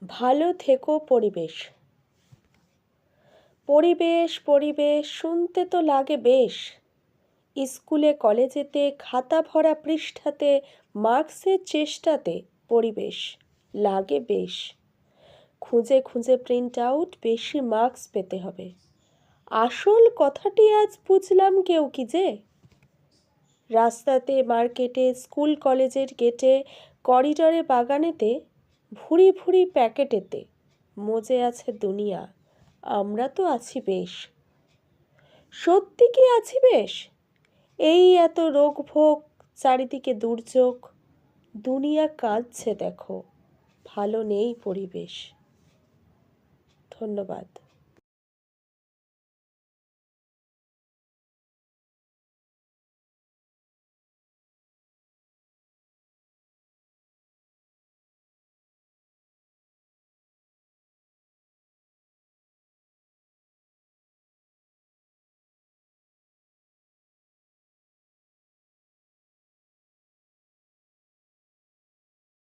ভালো থেকো পরিবেশ। পরিবেশ পরিবেশ শুনতে তো লাগে বেশ। স্কুলে কলেজেতে খাতা ভরা পৃষ্ঠাতে মার্কসের চেষ্টাতে পরিবেশ লাগে বেশ। খুঁজে খুঁজে প্রিন্ট আউট বেশি মার্কস পেতে হবে। আসল কথাটি আজ বুঝলাম কেউ কি যে, রাস্তাতে মার্কেটে স্কুল কলেজের গেটে করিডরে বাগানেতে ভুরি ভুরি প্যাকেটেতে মজে আছে দুনিয়া, আমরা তো আছি বেশ। সত্যি কি আছি বেশ? এই এত রোগ ভোগ, চারিদিকে দুর্যোগ, দুনিয়া কাঁদছে দেখো, ভালো নেই পরিবেশ। ধন্যবাদ।